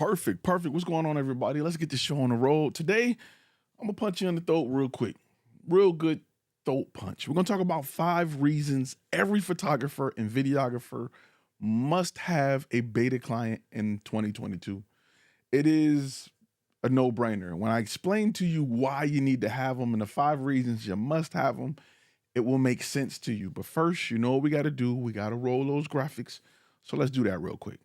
Perfect, perfect. What's going on, everybody? Let's get this show on the road. Today, I'm gonna punch you in the throat real quick. Real good throat punch. We're gonna talk about 5 reasons every photographer and videographer must have a beta client in 2022. It is a no-brainer. When I explain to you why you need to have them and the 5 reasons you must have them, it will make sense to you. But first, you know what we gotta do. We gotta roll those graphics. So let's do that real quick.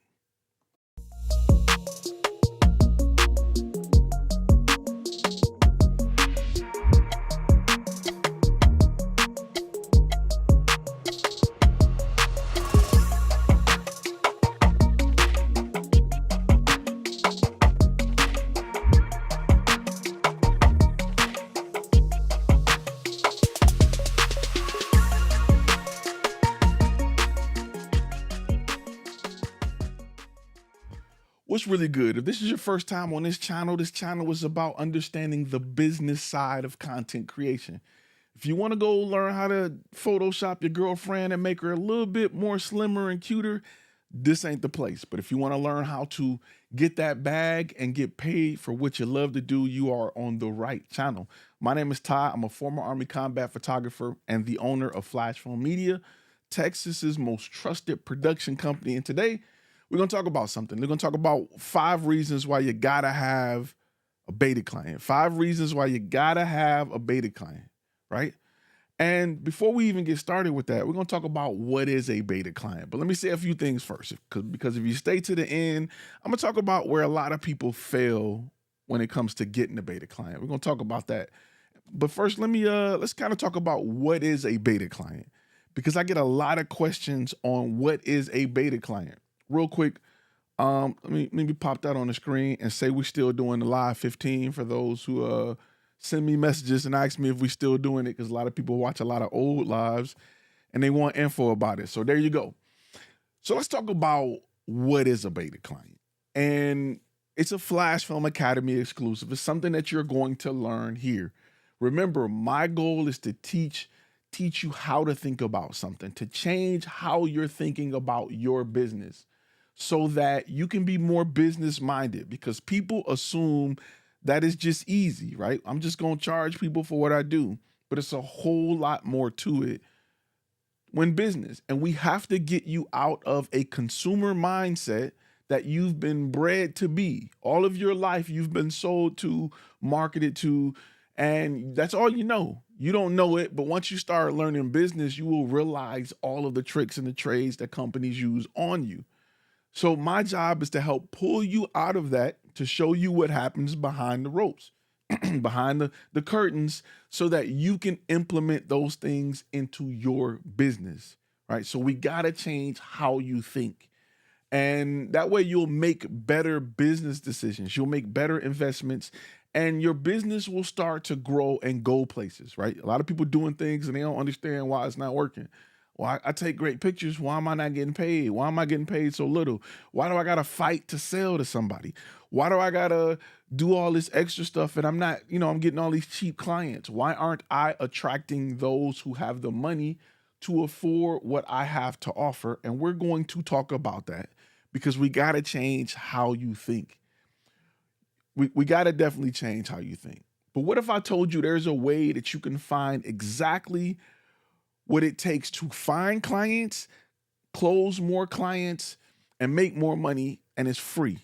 What's really good? If this is your first time on this channel is about understanding the business side of content creation. If you want to go learn how to Photoshop your girlfriend and make her a little bit more slimmer and cuter, this ain't the place. But if you want to learn how to get that bag and get paid for what you love to do, you are on the right channel. My name is Ty. I'm a former Army combat photographer and the owner of Flash Film Media, Texas's most trusted production company. And today, we're going to talk about something. We're going to talk about 5 reasons why you got to have a beta client. 5 reasons why you got to have a beta client, right? And before we even get started with that, we're going to talk about what is a beta client. But let me say a few things first, because if you stay to the end, I'm going to talk about where a lot of people fail when it comes to getting a beta client. We're going to talk about that. But first, let's kind of talk about what is a beta client, because I get a lot of questions on what is a beta client. Real quick, let me pop that on the screen and say we're still doing the live 15 for those who send me messages and ask me if we're still doing it, because a lot of people watch a lot of old lives and they want info about it. So there you go. So let's talk about what is a beta client. And it's a Flash Film Academy exclusive. It's something that you're going to learn here. Remember, my goal is to teach you how to think about something, to change how you're thinking about your business, so that you can be more business minded, because people assume that it's just easy, right? I'm just going to charge people for what I do, but it's a whole lot more to it when business. And we have to get you out of a consumer mindset that you've been bred to be. All of your life, you've been sold to, marketed to, and that's all you know. You don't know it, but once you start learning business, you will realize all of the tricks and the trades that companies use on you. So my job is to help pull you out of that, to show you what happens behind the ropes, behind the curtains, so that you can implement those things into your business, right? So we got to change how you think. And that way you'll make better business decisions. You'll make better investments, and your business will start to grow and go places, right? A lot of people doing things and they don't understand why it's not working. Well, I take great pictures. Why am I not getting paid? Why am I getting paid so little? Why do I got to fight to sell to somebody? Why do I got to do all this extra stuff and I'm not, I'm getting all these cheap clients? Why aren't I attracting those who have the money to afford what I have to offer? And we're going to talk about that, because we got to change how you think. We got to definitely change how you think. But what if I told you there's a way that you can find exactly what it takes to find clients, close more clients, and make more money, and it's free?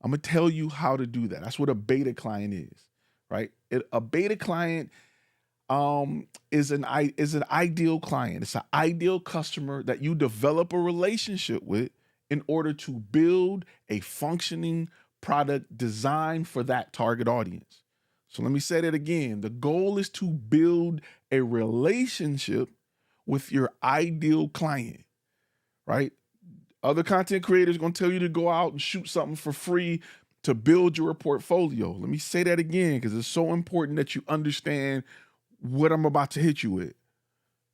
I'm going to tell you how to do that. That's what a beta client is, right? A beta client is an ideal client. It's an ideal customer that you develop a relationship with in order to build a functioning product designed for that target audience. So let me say that again. The goal is to build a relationship with your ideal client, right? Other content creators are going to tell you to go out and shoot something for free to build your portfolio. Let me say that again, because it's so important that you understand what I'm about to hit you with.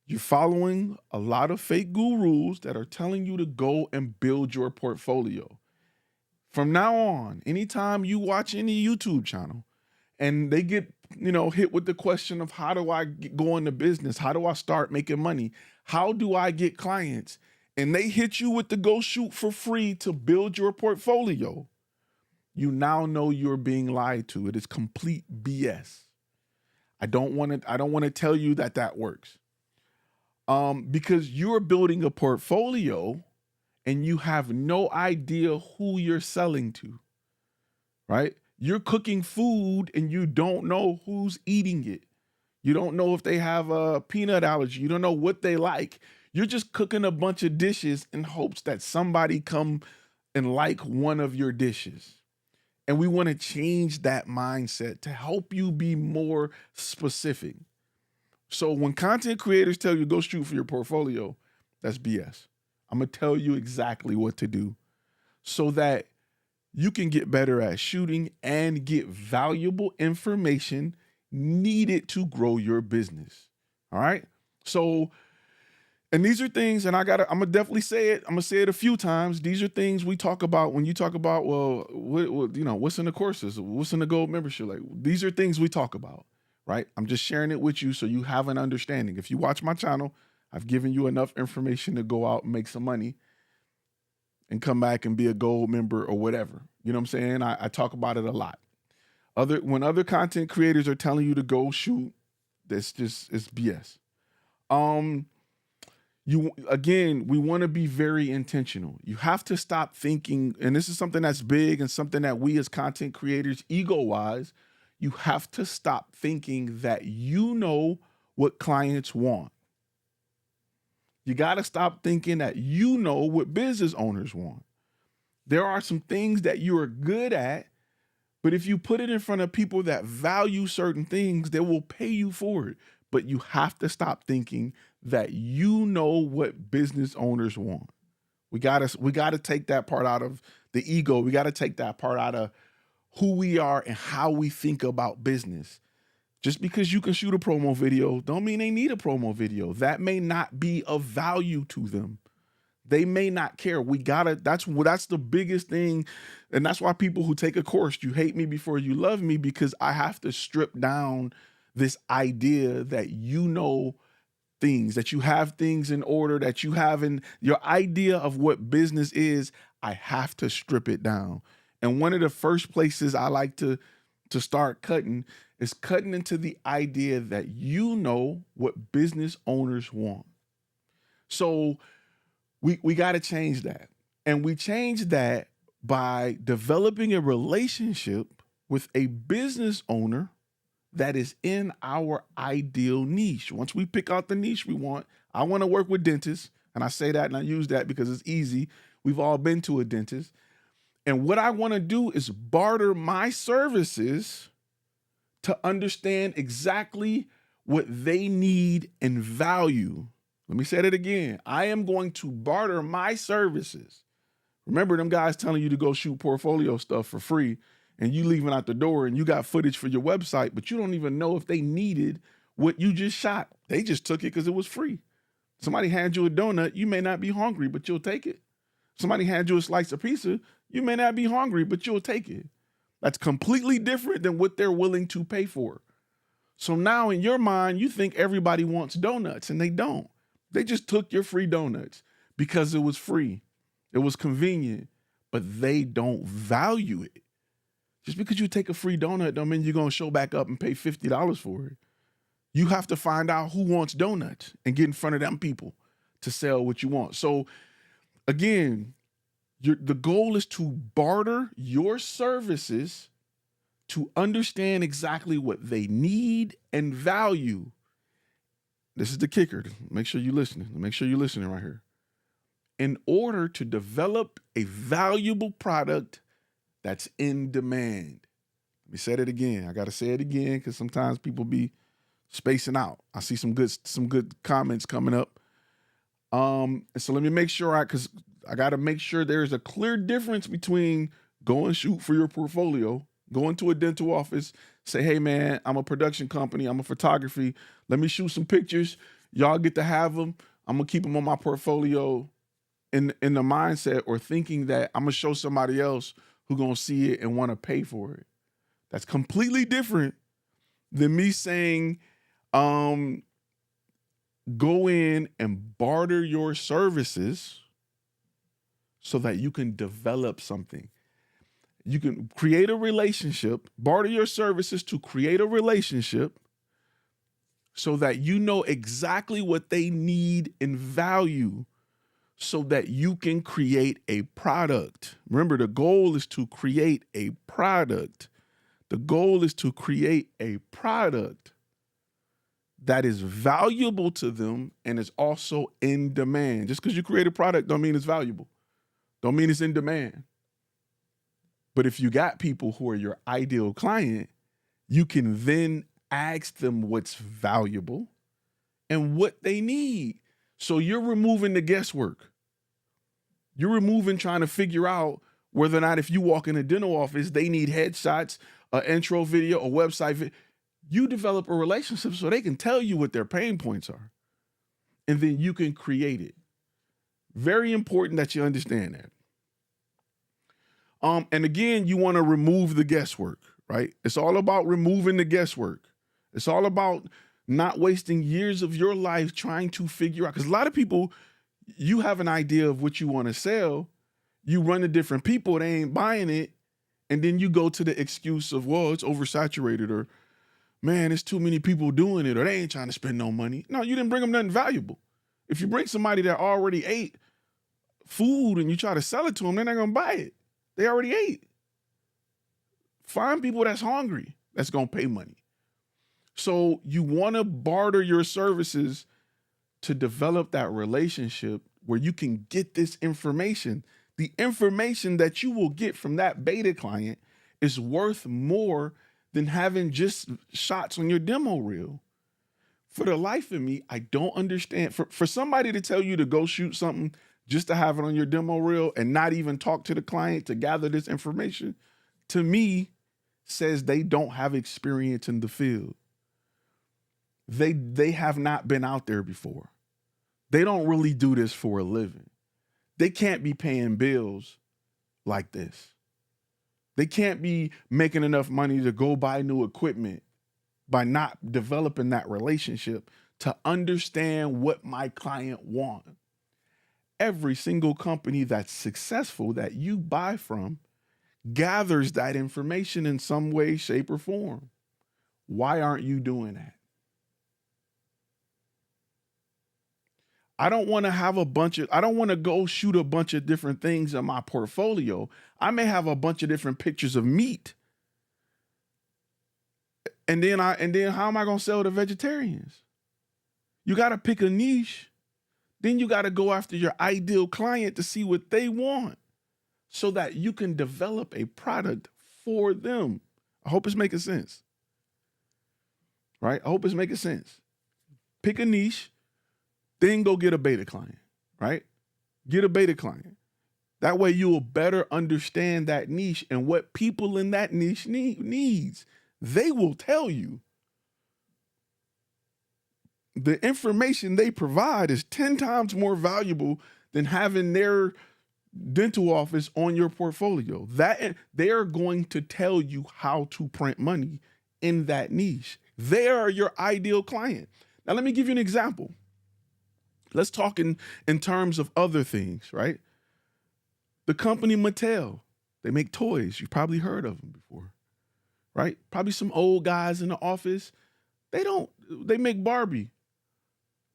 You're following a lot of fake gurus that are telling you to go and build your portfolio. From now on, anytime you watch any YouTube channel and they get, hit with the question of how do I go into business? How do I start making money? How do I get clients? And they hit you with the go shoot for free to build your portfolio. you now know you're being lied to. It is complete BS. I don't want to tell you that that works. Because you're building a portfolio and you have no idea who you're selling to, right? You're cooking food and you don't know who's eating it. You don't know if they have a peanut allergy. You don't know what they like. You're just cooking a bunch of dishes in hopes that somebody come and like one of your dishes. And we want to change that mindset to help you be more specific. So when content creators tell you go shoot for your portfolio, that's BS. I'm going to tell you exactly what to do so that you can get better at shooting and get valuable information needed to grow your business. All right. So, and these are things, and I'm gonna definitely say it. I'm gonna say it a few times. These are things we talk about when you talk about, well, what's in the courses, what's in the gold membership. Like, these are things we talk about, right? I'm just sharing it with you so you have an understanding. If you watch my channel, I've given you enough information to go out and make some money and come back and be a gold member or whatever. You know what I'm saying? I talk about it a lot. When other content creators are telling you to go shoot, it's BS. We want to be very intentional. You have to stop thinking, and this is something that's big and something that we as content creators, ego-wise, you have to stop thinking that you know what clients want. You got to stop thinking that you know what business owners want. There are some things that you are good at, but if you put it in front of people that value certain things, they will pay you for it. But you have to stop thinking that you know what business owners want. We gotta take that part out of the ego. We gotta take that part out of who we are and how we think about business. Just because you can shoot a promo video, don't mean they need a promo video. That may not be of value to them. They may not care. That's the biggest thing. And that's why people who take a course, you hate me before you love me, because I have to strip down this idea that you know things, that you have things in order, that you have in your idea of what business is. I have to strip it down. And one of the first places I like to start cutting is cutting into the idea that you know what business owners want. So we got to change that. And we change that by developing a relationship with a business owner that is in our ideal niche. Once we pick out the niche we want, I want to work with dentists. And I say that and I use that because it's easy. We've all been to a dentist. And what I want to do is barter my services to understand exactly what they need and value. Let me say it again. I am going to barter my services. Remember them guys telling you to go shoot portfolio stuff for free and you leaving out the door and you got footage for your website, but you don't even know if they needed what you just shot. They just took it because it was free. Somebody hand you a donut, you may not be hungry, but you'll take it. Somebody hand you a slice of pizza, you may not be hungry, but you'll take it. That's completely different than what they're willing to pay for. So now in your mind, you think everybody wants donuts and they don't. They just took your free donuts because it was free. It was convenient, but they don't value it. Just because you take a free donut don't mean you're going to show back up and pay $50 for it. You have to find out who wants donuts and get in front of them people to sell what you want. So again, the goal is to barter your services to understand exactly what they need and value. This is the kicker. Make sure you're listening. Make sure you're listening right here. In order to develop a valuable product that's in demand. Let me say it again. I got to say it again because sometimes people be spacing out. I see some good comments coming up. So let me make sure because I got to make sure there's a clear difference between go and shoot for your portfolio, go into a dental office, say, hey man, I'm a production company, I'm a photography. Let me shoot some pictures. Y'all get to have them. I'm gonna keep them on my portfolio in the mindset or thinking that I'm gonna show somebody else who gonna see it and want to pay for it. That's completely different than me saying, go in and barter your services so that you can develop something. You can create a relationship, barter your services to create a relationship so that you know exactly what they need and value so that you can create a product. Remember, the goal is to create a product. The goal is to create a product that is valuable to them and is also in demand. Just because you create a product don't mean it's valuable. Don't mean it's in demand. But if you got people who are your ideal client, you can then ask them what's valuable and what they need. So you're removing the guesswork. You're removing trying to figure out whether or not if you walk in a dental office, they need headshots, an intro video, a website. You develop a relationship so they can tell you what their pain points are. And then you can create it. Very important that you understand that. And again, you want to remove the guesswork, right? It's all about removing the guesswork. It's all about not wasting years of your life trying to figure out. Because a lot of people, you have an idea of what you want to sell. You run to different people, they ain't buying it. And then you go to the excuse of, well, it's oversaturated, or man, it's too many people doing it, or they ain't trying to spend no money. No, you didn't bring them nothing valuable. If you bring somebody that already ate food and you try to sell it to them, they're not going to buy it. They already ate. Find people that's hungry, that's going to pay money. So you want to barter your services to develop that relationship where you can get this information. The information that you will get from that beta client is worth more than having just shots on your demo reel. For the life of me, I don't understand. For somebody to tell you to go shoot something just to have it on your demo reel and not even talk to the client to gather this information, to me, says they don't have experience in the field. They have not been out there before. They don't really do this for a living. They can't be paying bills like this. They can't be making enough money to go buy new equipment by not developing that relationship to understand what my client wants. Every single company that's successful that you buy from gathers that information in some way, shape, or form. Why aren't you doing that? I don't want to go shoot a bunch of different things in my portfolio. I may have a bunch of different pictures of meat. And then how am I going to sell to vegetarians? You got to pick a niche. Then you got to go after your ideal client to see what they want so that you can develop a product for them. I hope it's making sense. Right? I hope it's making sense. Pick a niche. Then go get a beta client, right? Get a beta client. That way you will better understand that niche and what people in that niche needs. They will tell you. The information they provide is 10 times more valuable than having their dental office on your portfolio. That they're going to tell you how to print money in that niche. They are your ideal client. Now, let me give you an example. Let's talk in terms of other things, right? The company Mattel, they make toys. You've probably heard of them before, right? Probably some old guys in the office. They make Barbie.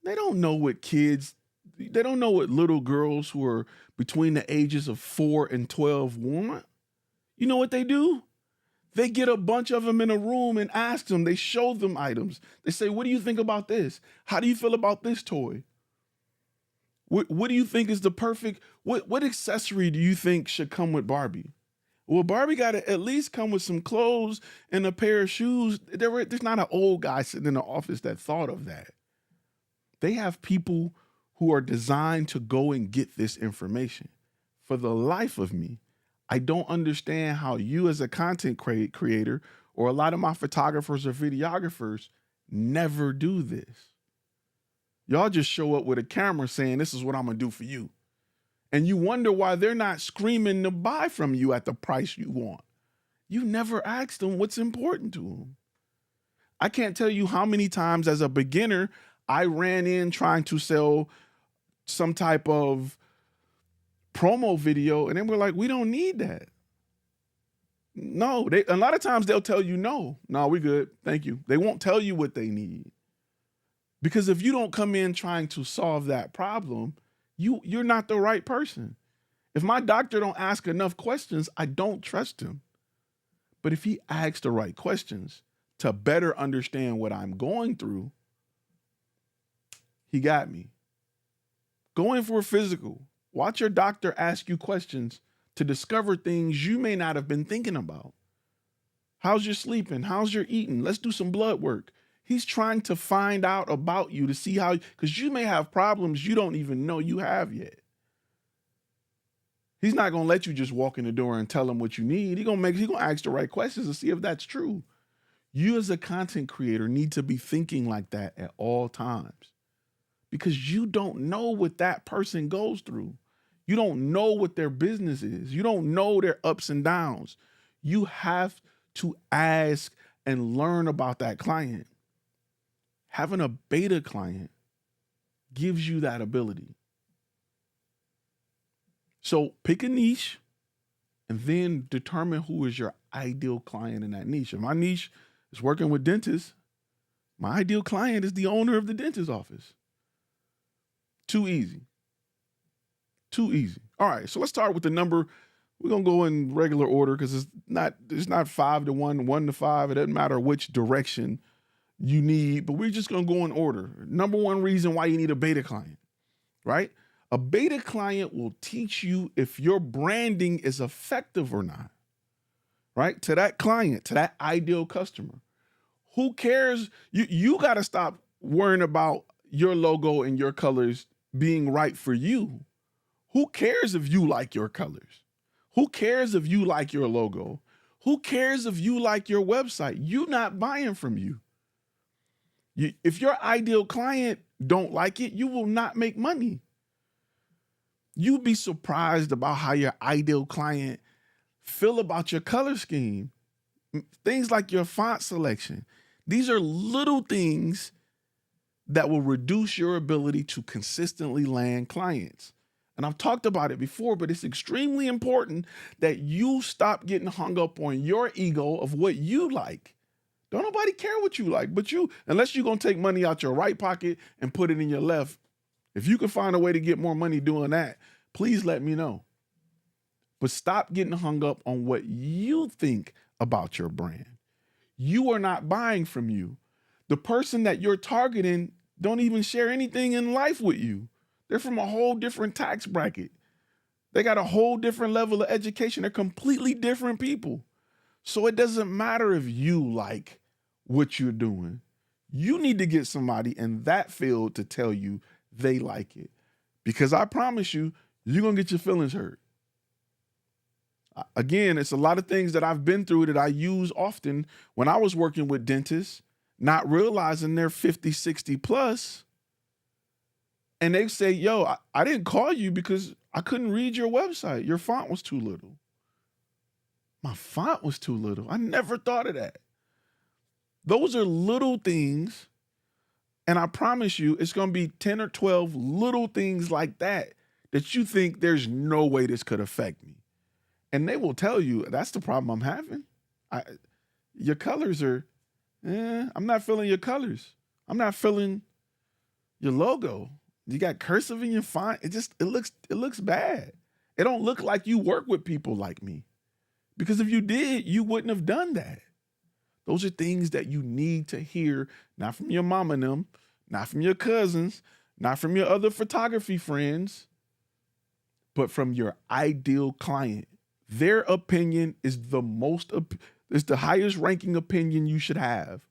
They don't know what little girls who are between the ages of 4 and 12 want. You know what they do? They get a bunch of them in a room and ask them. They show them items. They say, what do you think about this? How do you feel about this toy? What do you think is the perfect, what accessory do you think should come with Barbie? Well, Barbie got to at least come with some clothes and a pair of shoes. There's not an old guy sitting in the office that thought of that. They have people who are designed to go and get this information. For the life of me, I don't understand how you as a content creator or a lot of my photographers or videographers never do this. Y'all just show up with a camera saying, this is what I'm going to do for you. And you wonder why they're not screaming to buy from you at the price you want. You never asked them what's important to them. I can't tell you how many times as a beginner, I ran in trying to sell some type of promo video, and then we're like, we don't need that. No, a lot of times they'll tell you no, we good. Thank you. They won't tell you what they need. Because if you don't come in trying to solve that problem, you're not the right person. If my doctor don't ask enough questions, I don't trust him. But if he asks the right questions to better understand what I'm going through, he got me. Go in for a physical. Watch your doctor ask you questions to discover things you may not have been thinking about. How's your sleeping? How's your eating? Let's do some blood work. He's trying to find out about you to see how, because you may have problems you don't even know you have yet. He's not going to let you just walk in the door and tell him what you need. He's going to ask the right questions to see if that's true. You as a content creator need to be thinking like that at all times, because you don't know what that person goes through. You don't know what their business is. You don't know their ups and downs. You have to ask and learn about that client. Having a beta client gives you that ability. So pick a niche and then determine who is your ideal client in that niche. If my niche is working with dentists, my ideal client is the owner of the dentist office. Too easy. Too easy. All right, so let's start with the number. We're going to go in regular order because it's not 5 to 1, 1 to 5. It doesn't matter which direction you need, but we're just going to go in order. Number one reason why you need a beta client, right? A beta client will teach you if your branding is effective or not, right? To that client, to that ideal customer. Who cares? You got to stop worrying about your logo and your colors being right for you. Who cares if you like your colors? Who cares if you like your logo? Who cares if you like your website? You're not buying from you. If your ideal client don't like it, you will not make money. You'd be surprised about how your ideal client feel about your color scheme. Things like your font selection. These are little things that will reduce your ability to consistently land clients. And I've talked about it before, but it's extremely important that you stop getting hung up on your ego of what you like. Don't nobody care what you like, but you, unless you're going to take money out your right pocket and put it in your left. If you can find a way to get more money doing that, please let me know. But stop getting hung up on what you think about your brand. You are not buying from you. The person that you're targeting don't even share anything in life with you. They're from a whole different tax bracket. They got a whole different level of education. They're completely different people. So it doesn't matter if you like what you're doing. You need to get somebody in that field to tell you they like it. Because I promise you, you're going to get your feelings hurt. Again, it's a lot of things that I've been through that I use often when I was working with dentists, not realizing they're 50, 60 plus. And they say, yo, I didn't call you because I couldn't read your website. Your font was too little. My font was too little. I never thought of that. Those are little things. And I promise you, it's going to be 10 or 12 little things like that you think there's no way this could affect me. And they will tell you, that's the problem I'm having. Your colors are, I'm not feeling your colors. I'm not feeling your logo. You got cursive in your font. It looks bad. It don't look like you work with people like me. Because if you did, you wouldn't have done that. Those are things that you need to hear, not from your mom and them, not from your cousins, not from your other photography friends, but from your ideal client. Their opinion is the highest ranking opinion you should have.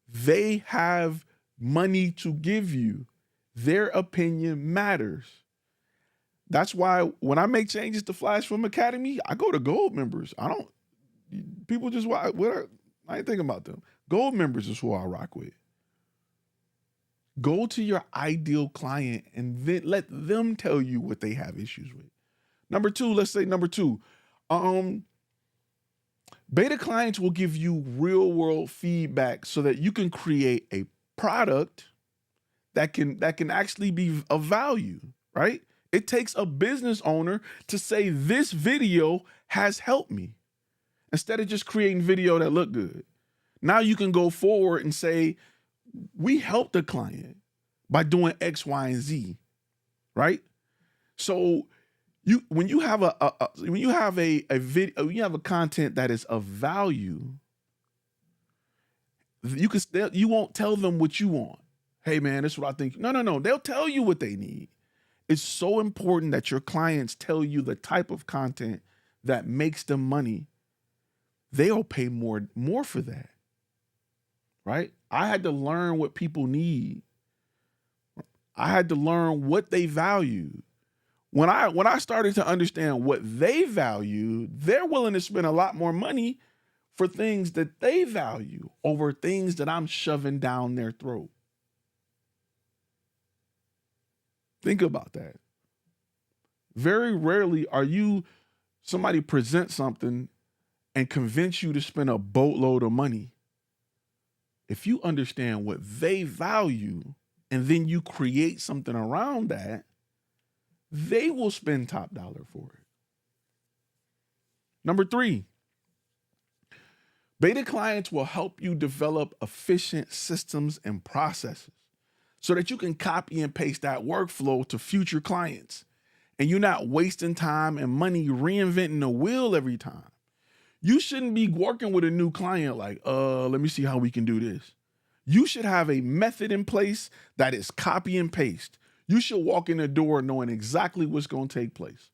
They have money to give you. Their opinion matters. That's why when I make changes to Flash Film Academy, I go to gold members. People just, I ain't thinking about them. Gold members is who I rock with. Go to your ideal client and then let them tell you what they have issues with. Let's say number two, beta clients will give you real world feedback so that you can create a product that can actually be of value, right? It takes a business owner to say this video has helped me. instead of just creating video that look good. Now you can go forward and say, we helped the client by doing X, Y, and Z, right? So when you have a content that is of value, you won't tell them what you want. Hey man, this is what I think. No. They'll tell you what they need. It's so important that your clients tell you the type of content that makes them money. They'll pay more for that. Right? I had to learn what people need. I had to learn what they value. When I started to understand what they value, they're willing to spend a lot more money for things that they value over things that I'm shoving down their throat. Think about that. Very rarely are somebody present something and convince you to spend a boatload of money. If you understand what they value and then you create something around that, they will spend top dollar for it. Number 3, beta clients will help you develop efficient systems and processes so that you can copy and paste that workflow to future clients. And you're not wasting time and money reinventing the wheel every time. You shouldn't be working with a new client like, let me see how we can do this. You should have a method in place that is copy and paste. You should walk in the door knowing exactly what's going to take place.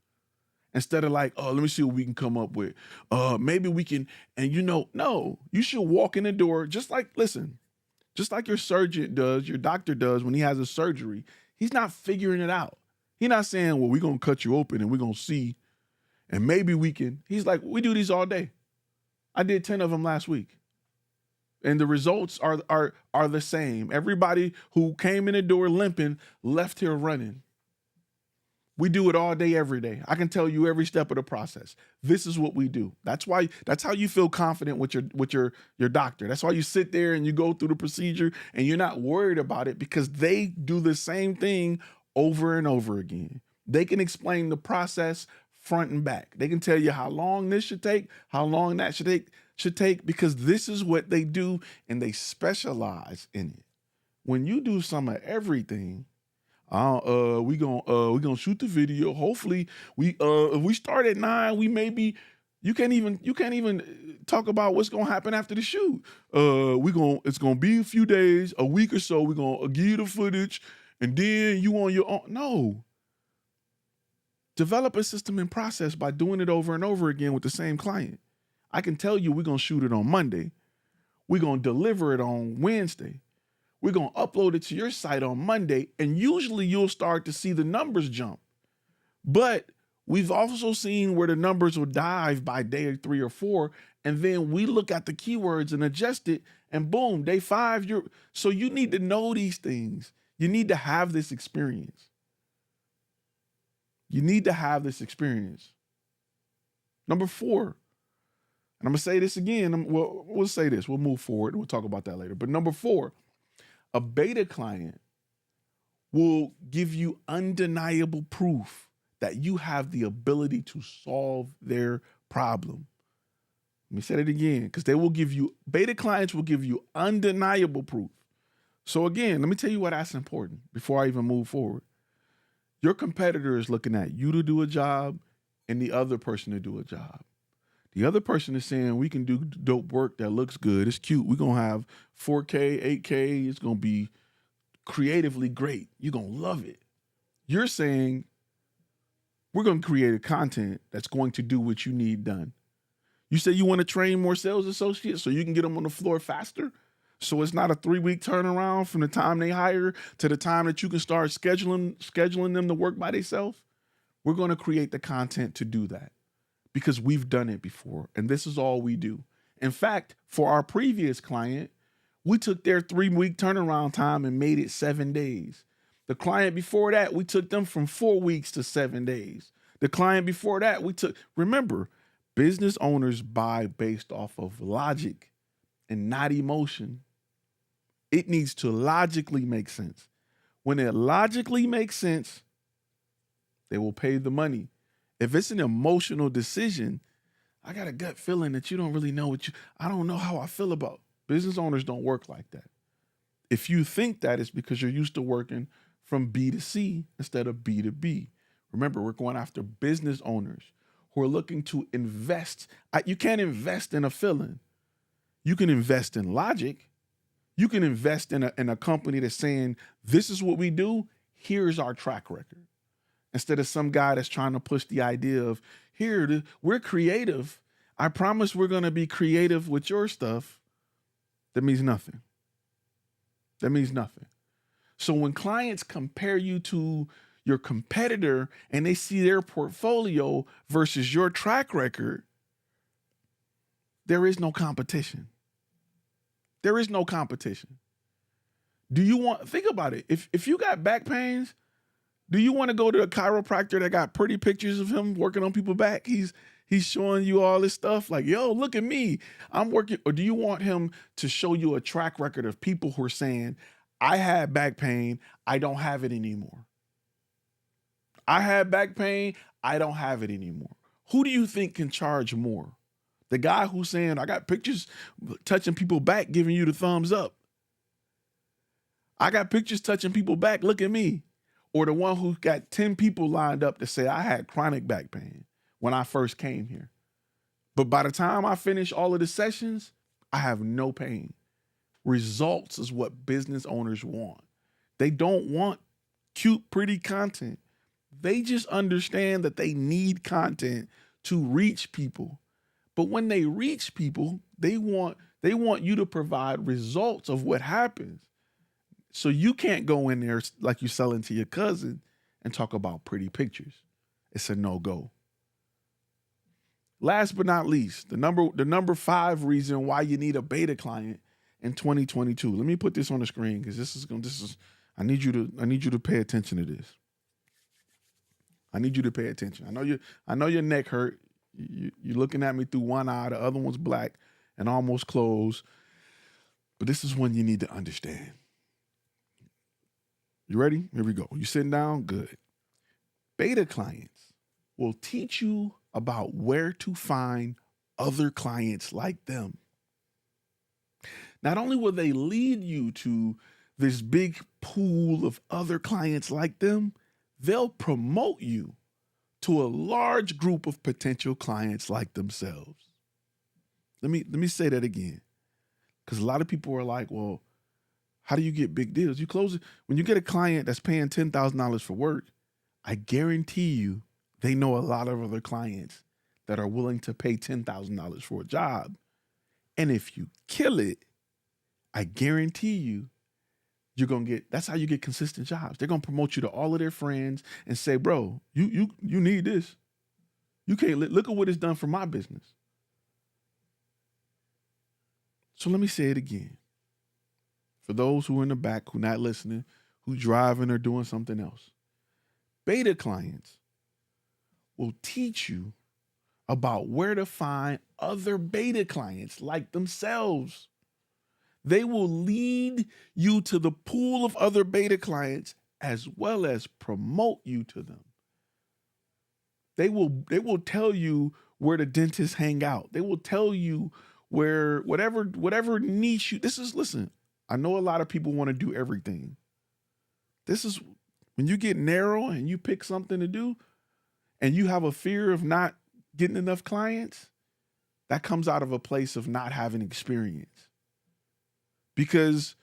Instead of like, let me see what we can come up with. Maybe we can, and no, you should walk in the door just like your surgeon does, your doctor does when he has a surgery. He's not figuring it out. He's not saying, well, we're going to cut you open and we're going to see, and maybe we can. He's like, we do these all day. I did 10 of them last week. And the results are the same. Everybody who came in the door limping left here running. We do it all day, every day. I can tell you every step of the process. This is what we do. That's how you feel confident with your doctor. That's why you sit there and you go through the procedure and you're not worried about it because they do the same thing over and over again. They can explain the process front and back. They can tell you how long this should take, how long that should take, because this is what they do and they specialize in it. When you do some of everything, we gonna shoot the video. Hopefully if we start at 9, you can't even talk about what's gonna happen after the shoot. It's gonna be a few days, a week or so. We're gonna give you the footage and then you on your own. No. Develop a system and process by doing it over and over again with the same client. I can tell you we're going to shoot it on Monday. We're going to deliver it on Wednesday. We're going to upload it to your site on Monday. And usually you'll start to see the numbers jump. But we've also seen where the numbers will dive by day 3 or 4. And then we look at the keywords and adjust it. And boom, day 5, so you need to know these things. You need to have this experience. You need to have this experience. Number 4, and I'm going to say this again. We'll say this. We'll move forward. We'll talk about that later. But number 4, a beta client will give you undeniable proof that you have the ability to solve their problem. Let me say it again, because beta clients will give you undeniable proof. So again, let me tell you why that's important before I even move forward. Your competitor is looking at you to do a job and the other person to do a job. The other person is saying, we can do dope work that looks good. It's cute. We're going to have 4K, 8K. It's going to be creatively great. You're going to love it. You're saying, we're going to create a content that's going to do what you need done. You say you want to train more sales associates so you can get them on the floor faster. So it's not a 3-week turnaround from the time they hire to the time that you can start scheduling them to work by themselves. We're going to create the content to do that because we've done it before. And this is all we do. In fact, for our previous client, we took their 3-week turnaround time and made it 7 days. The client before that, we took them from 4 weeks to 7 days. The client before that, remember, business owners buy based off of logic and not emotion. It needs to logically make sense. When it logically makes sense, they will pay the money. If it's an emotional decision, I got a gut feeling that you don't really know I don't know how I feel about. Business owners don't work like that. If you think that, it's because you're used to working from B to C instead of B to B. Remember, we're going after business owners who are looking to invest. You can't invest in a feeling. You can invest in logic. You can invest in a company that's saying, this is what we do. Here's our track record. Instead of some guy that's trying to push the idea of, we're creative. I promise we're going to be creative with your stuff. That means nothing. That means nothing. So when clients compare you to your competitor and they see their portfolio versus your track record, there is no competition. There is no competition. Think about it. If you got back pains, do you want to go to a chiropractor that got pretty pictures of him working on people's back? He's showing you all this stuff like, yo, look at me, I'm working. Or do you want him to show you a track record of people who are saying, I had back pain, I don't have it anymore. I had back pain, I don't have it anymore. Who do you think can charge more? The guy who's saying, I got pictures touching people back, giving you the thumbs up. I got pictures touching people back, look at me. Or the one who got 10 people lined up to say, I had chronic back pain when I first came here. But by the time I finish all of the sessions, I have no pain. Results is what business owners want. They don't want cute, pretty content. They just understand that they need content to reach people. But when they reach people, they want you to provide results of what happens. So you can't go in there like you're selling to your cousin and talk about pretty pictures. It's a no-go. Last but not least, the number 5 reason why you need a beta client in 2022. Let me put this on the screen because I need you to pay attention to this. I need you to pay attention. I know your neck hurt. You're looking at me through one eye, the other one's black and almost closed. But this is one you need to understand. You ready? Here we go. You sitting down? Good. Beta clients will teach you about where to find other clients like them. Not only will they lead you to this big pool of other clients like them, they'll promote you to a large group of potential clients like themselves. Let me say that again. Because a lot of people are like, well, how do you get big deals? You close it. When you get a client that's paying $10,000 for work, I guarantee you they know a lot of other clients that are willing to pay $10,000 for a job. And if you kill it, I guarantee you, that's how you get consistent jobs. They're going to promote you to all of their friends and say, bro, you need this. You can't look at what it's done for my business. So let me say it again. For those who are in the back, who not listening, who driving or doing something else. Beta clients will teach you about where to find other beta clients like themselves. They will lead you to the pool of other beta clients as well as promote you to them. They will tell you where the dentists hang out. They will tell you where whatever niche listen, I know a lot of people want to do everything. This is when you get narrow and you pick something to do and you have a fear of not getting enough clients, that comes out of a place of not having experience. Because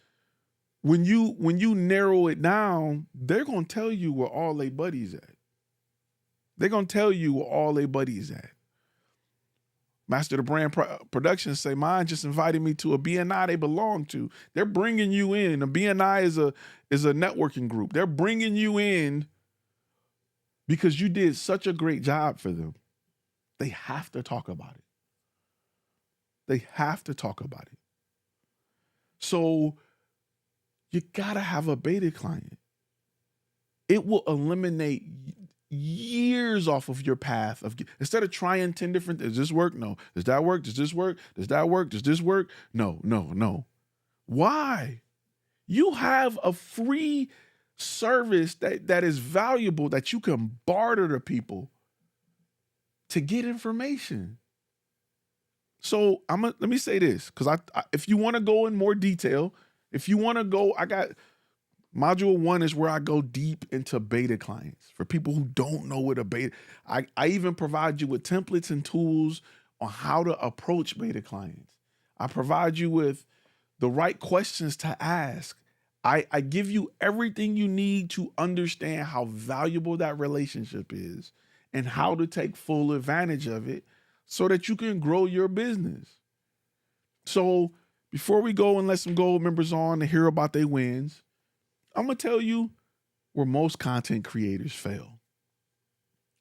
when you narrow it down, they're going to tell you where all their buddies at. They're going to tell you where all their buddies at. Master the Brand Productions say, mine just invited me to a BNI they belong to. They're bringing you in. A BNI is a networking group. They're bringing you in because you did such a great job for them. They have to talk about it. They have to talk about it. So you got to have a beta client. It will eliminate years off of your path of instead of trying 10 different, does this work? No. Does that work? Does this work? Does that work? Does this work? No. Why? You have a free service that is valuable that you can barter to people to get information. So let me say this, because if you want to go in more detail, if you want to go, I got module 1 is where I go deep into beta clients for people who don't know what a beta. I even provide you with templates and tools on how to approach beta clients. I provide you with the right questions to ask. I give you everything you need to understand how valuable that relationship is and how to take full advantage of it so that you can grow your business. So before we go and let some gold members on to hear about their wins, I'm going to tell you where most content creators fail.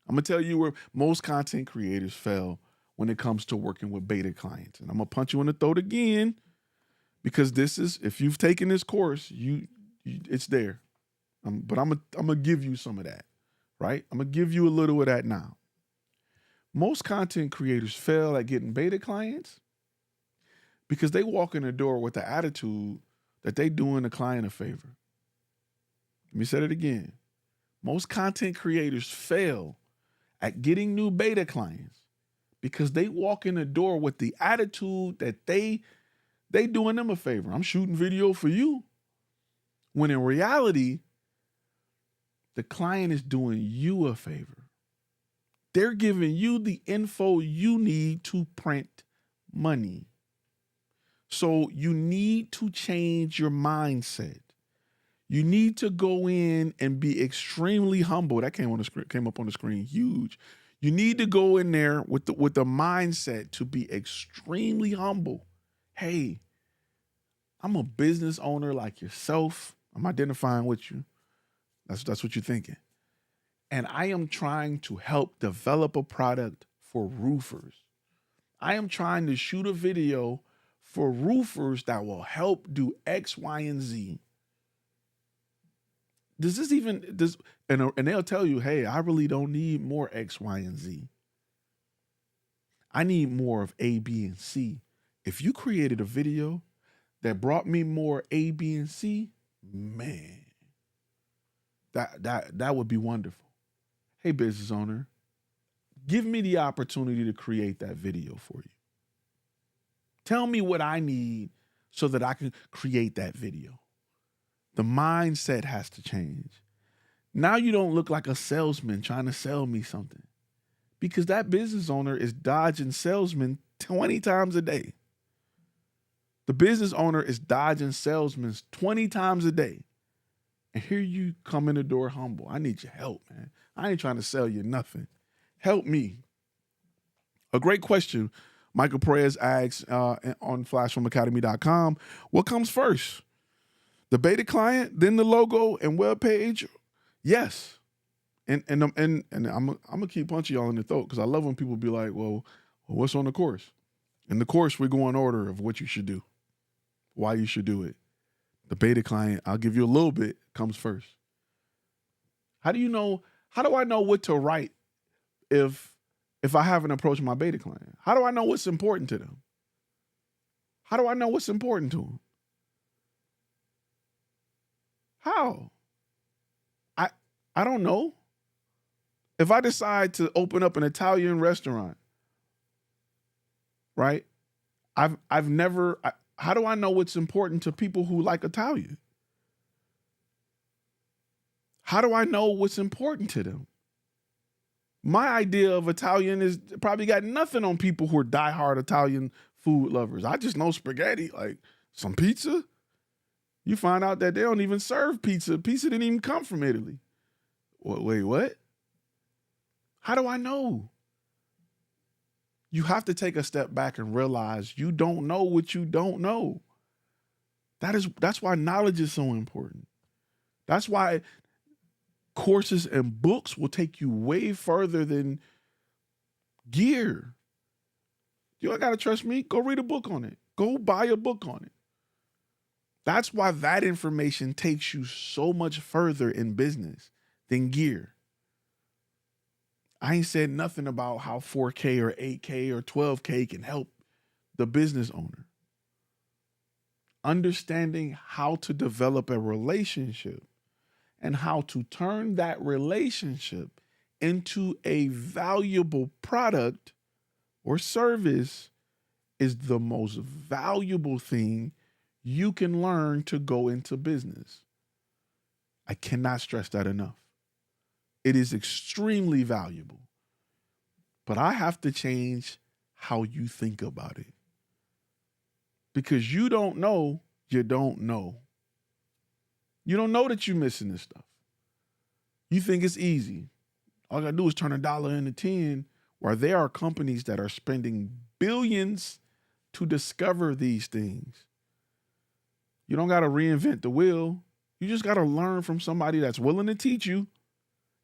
I'm going to tell you where most content creators fail when it comes to working with beta clients. And I'm going to punch you in the throat again, because this is, if you've taken this course, it's there. But I'm going to give you some of that, right? I'm going to give you a little of that now. Most content creators fail at getting beta clients because they walk in the door with the attitude that they doing the client a favor. Let me say it again. Most content creators fail at getting new beta clients because they walk in the door with the attitude that they doing them a favor. I'm shooting video for you. When in reality, the client is doing you a favor. They're giving you the info you need to print money. So you need to change your mindset. You need to go in and be extremely humble. That came up on the screen, huge. You need to go in there with the mindset to be extremely humble. Hey, I'm a business owner like yourself. I'm identifying with you. That's what you're thinking. And I am trying to help develop a product for roofers. I am trying to shoot a video for roofers that will help do X, Y, and Z. And they'll tell you, hey, I really don't need more X, Y, and Z. I need more of A, B, and C. If you created a video that brought me more A, B, and C, man, that would be wonderful. Hey, business owner, give me the opportunity to create that video for you. Tell me what I need so that I can create that video. The mindset has to change. Now you don't look like a salesman trying to sell me something, because that business owner is dodging salesmen 20 times a day. The business owner is dodging salesmen 20 times a day. And here you come in the door humble. I need your help, man. I ain't trying to sell you nothing. Help me. A great question Michael Perez asks on flashfilmacademy.com. What comes first? The beta client, then the logo and web page? Yes. And I'm gonna keep punching y'all in the throat, because I love when people be like, well, what's on the course? In the course, we go in order of what you should do, why you should do it. The beta client, I'll give you a little bit, comes first. How do I know what to write if I haven't approached my beta client? How do I know what's important to them? How do I know what's important to them? How? I don't know. If I decide to open up an Italian restaurant, right? How do I know what's important to people who like Italian? How do I know what's important to them? My idea of Italian is probably got nothing on people who are diehard Italian food lovers. I just know spaghetti, like some pizza. You find out that they don't even serve pizza. Pizza didn't even come from Italy. Wait, what? How do I know? You have to take a step back and realize you don't know what you don't know. That's why knowledge is so important. That's why courses and books will take you way further than gear. You don't gotta trust me. Go read a book on it. Go buy a book on it. That's why that information takes you so much further in business than gear. I ain't said nothing about how 4K or 8K or 12K can help the business owner. Understanding how to develop a relationship and how to turn that relationship into a valuable product or service is the most valuable thing you can learn to go into business. I cannot stress that enough. It is extremely valuable. But I have to change how you think about it. Because you don't know, you don't know. You don't know that you're missing this stuff. You think it's easy. All I gotta do is turn $1 into 10, where there are companies that are spending billions to discover these things. You don't gotta reinvent the wheel. You just gotta learn from somebody that's willing to teach you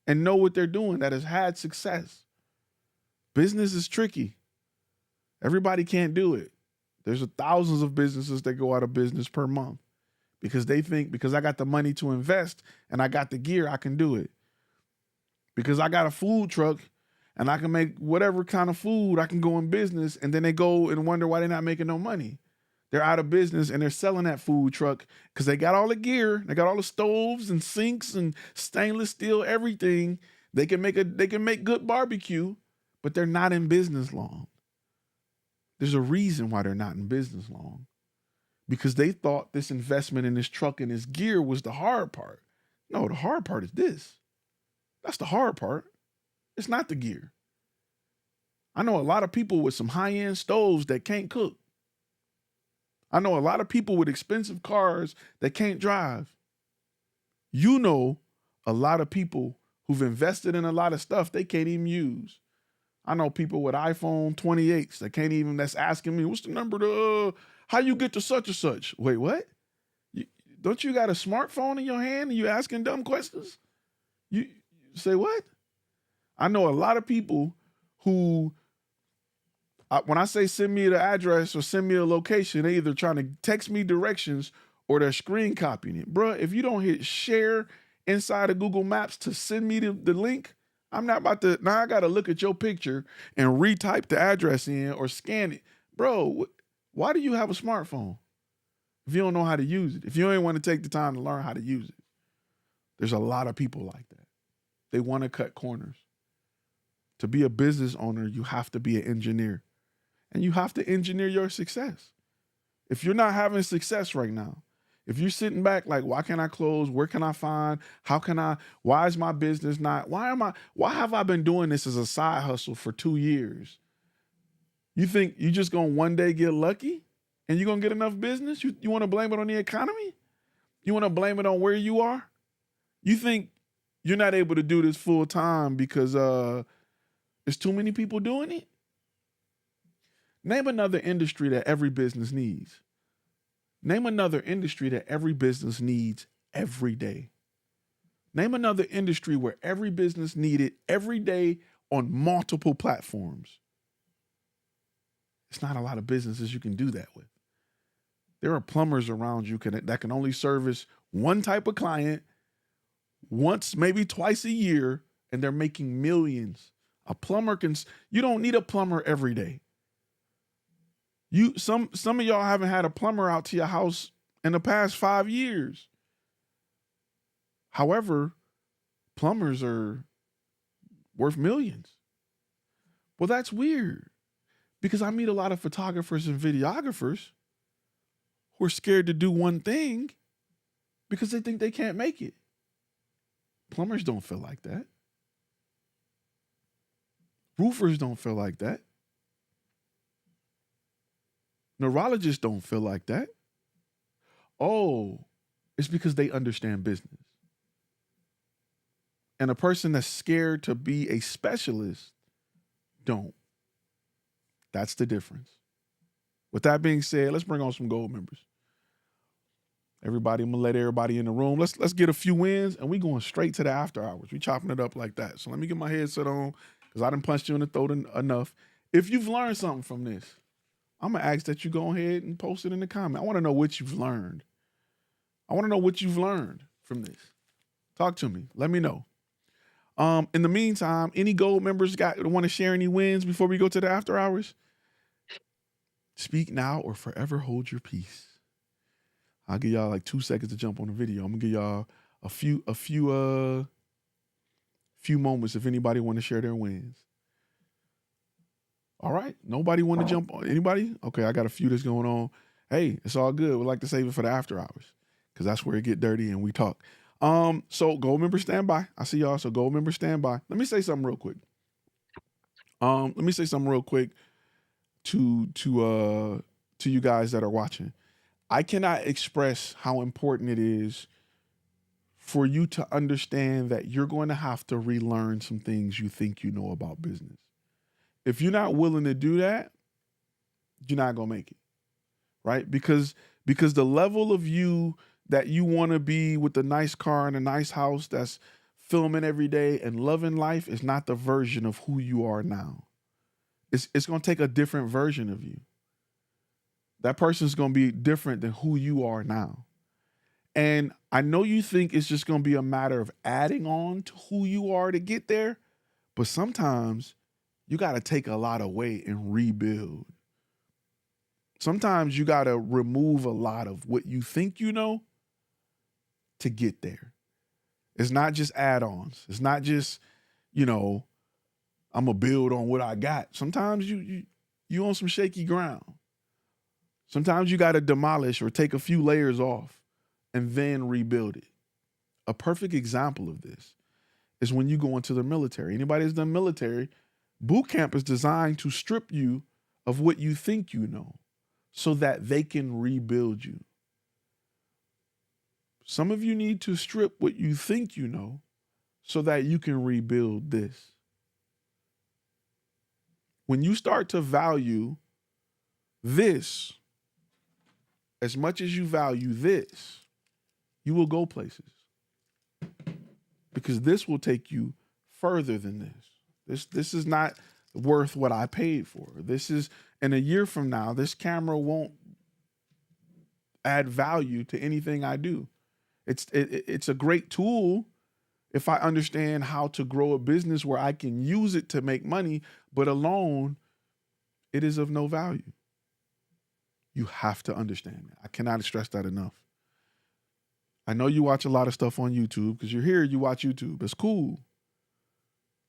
and know what they're doing, that has had success. Business is tricky. Everybody can't do it. There's thousands of businesses that go out of business per month because they think, because I got the money to invest and I got the gear, I can do it. Because I got a food truck and I can make whatever kind of food, I can go in business, and then they go and wonder why they're not making no money. They're out of business and they're selling that food truck because they got all the gear, they got all the stoves and sinks and stainless steel, everything. They can make good barbecue, but they're not in business long. There's a reason why they're not in business long. Because they thought this investment in this truck and this gear was the hard part. No, the hard part is this. That's the hard part. It's not the gear. I know a lot of people with some high-end stoves that can't cook. I know a lot of people with expensive cars that can't drive. You know a lot of people who've invested in a lot of stuff they can't even use. I know people with iPhone 28s that can't even, that's asking me, what's the number to, how you get to such and such? Wait, what? Don't you got a smartphone in your hand and you asking dumb questions? You say what? I know a lot of people who, when I say send me the address or send me a location, they either trying to text me directions or they're screen copying it. Bruh, if you don't hit share inside of Google Maps to send me the link, I'm not about to, now I got to look at your picture and retype the address in or scan it. Bro, why do you have a smartphone if you don't know how to use it? If you ain't want to take the time to learn how to use it. There's a lot of people like that. They want to cut corners. To be a business owner, you have to be an engineer. And you have to engineer your success. If you're not having success right now, if you're sitting back like, why can't I close? Where can I find? How can I, why is my business not, why have I been doing this as a side hustle for 2 years? You think you just gonna one day get lucky and you're gonna get enough business? You wanna blame it on the economy? You wanna blame it on where you are? You think you're not able to do this full time because there's too many people doing it? Name another industry that every business needs. Name another industry that every business needs every day. Name another industry where every business needed every day on multiple platforms. It's not a lot of businesses you can do that with. There are plumbers around you that can only service one type of client once, maybe twice a year, and they're making millions. A plumber you don't need a plumber every day. Some of y'all haven't had a plumber out to your house in the past 5 years. However, plumbers are worth millions. Well, that's weird because I meet a lot of photographers and videographers who are scared to do one thing because they think they can't make it. Plumbers don't feel like that. Roofers don't feel like that. Neurologists don't feel like that. Oh, it's because they understand business. And a person that's scared to be a specialist don't. That's the difference. With that being said, let's bring on some gold members. Everybody, I'm gonna let everybody in the room. Let's get a few wins and we going straight to the after hours. We chopping it up like that. So let me get my headset on because I done punched you in the throat enough. If you've learned something from this, I'm going to ask that you go ahead and post it in the comment. I want to know what you've learned. I want to know what you've learned from this. Talk to me. Let me know. In the meantime, any gold members want to share any wins before we go to the after hours? Speak now or forever hold your peace. I'll give y'all like 2 seconds to jump on the video. I'm going to give y'all a few moments if anybody want to share their wins. All right. Nobody want to jump on? Anybody? Okay, I got a few that's going on. Hey, it's all good. We like to save it for the after hours because that's where it get dirty and we talk. So gold member stand by. I see y'all. So gold member stand by. Let me say something real quick. To you guys that are watching. I cannot express how important it is for you to understand that you're going to have to relearn some things you think you know about business. If you're not willing to do that, you're not going to make it, right? Because the level of you that you want to be with the nice car and a nice house that's filming every day and loving life is not the version of who you are now. It's going to take a different version of you. That person's going to be different than who you are now. And I know you think it's just going to be a matter of adding on to who you are to get there, but sometimes you got to take a lot away and rebuild. Sometimes you got to remove a lot of what you think you know to get there. It's not just add-ons. It's not just, I'm going to build on what I got. Sometimes you on some shaky ground. Sometimes you got to demolish or take a few layers off and then rebuild it. A perfect example of this is when you go into the military. Anybody that's done military, boot camp is designed to strip you of what you think you know so that they can rebuild you. Some of you need to strip what you think you know so that you can rebuild this. When you start to value this as much as you value this, you will go places. Because this will take you further than this. This is not worth what I paid for. This is, in a year from now, this camera won't add value to anything I do. It's a great tool if I understand how to grow a business where I can use it to make money, but alone, it is of no value. You have to understand that. I cannot stress that enough. I know you watch a lot of stuff on YouTube because you're here, you watch YouTube. It's cool.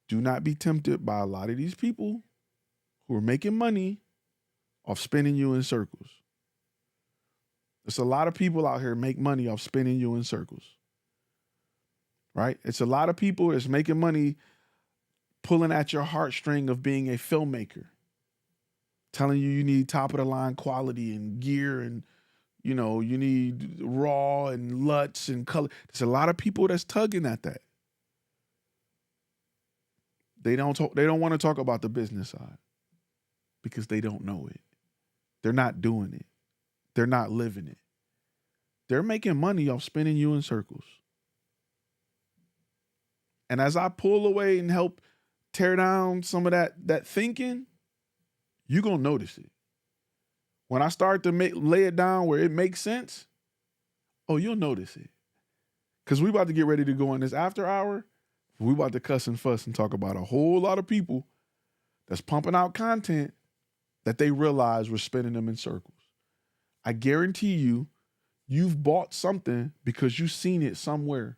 Do not be tempted by a lot of these people who are making money off spinning you in circles. There's a lot of people out here make money off spinning you in circles, right? It's a lot of people that's making money pulling at your heartstring of being a filmmaker, telling you need top of the line quality and gear and, you need raw and LUTs and color. There's a lot of people that's tugging at that. They don't want to talk about the business side because they don't know it. They're not doing it. They're not living it. They're making money off spinning you in circles. And as I pull away and help tear down some of that thinking, you're going to notice it. When I start to lay it down where it makes sense, you'll notice it. Because we about to get ready to go in this after hour. We about to cuss and fuss and talk about a whole lot of people that's pumping out content that they realize we're spinning them in circles. I guarantee you've bought something because you've seen it somewhere.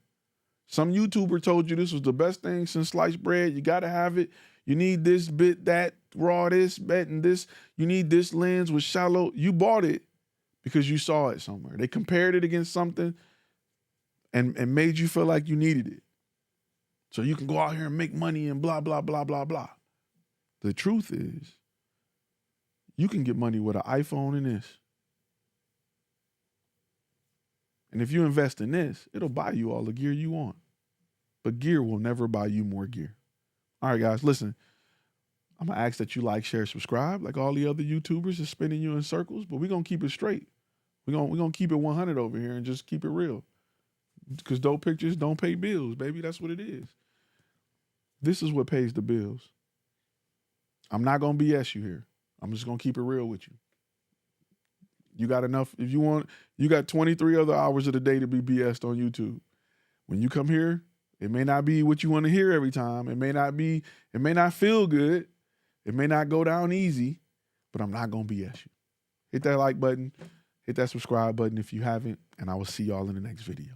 Some YouTuber told you this was the best thing since sliced bread. You got to have it. You need this bit, that, raw, this, bet, and this. You need this lens with shallow. You bought it because you saw it somewhere. They compared it against something and made you feel like you needed it. So you can go out here and make money and blah, blah, blah, blah, blah. The truth is, you can get money with an iPhone and this. And if you invest in this, it'll buy you all the gear you want. But gear will never buy you more gear. All right, guys, listen. I'm going to ask that you like, share, subscribe like all the other YouTubers is spinning you in circles, but we're going to keep it straight. We're going to keep it 100 over here and just keep it real. Because dope pictures don't pay bills, baby. That's what it is. This is what pays the bills. I'm not going to BS you here. I'm just going to keep it real with you. You got enough. If you want, you got 23 other hours of the day to be BS'd on YouTube. When you come here, it may not be what you want to hear every time. It may not feel good. It may not go down easy, but I'm not going to BS you. Hit that like button. Hit that subscribe button if you haven't, and I will see y'all in the next video.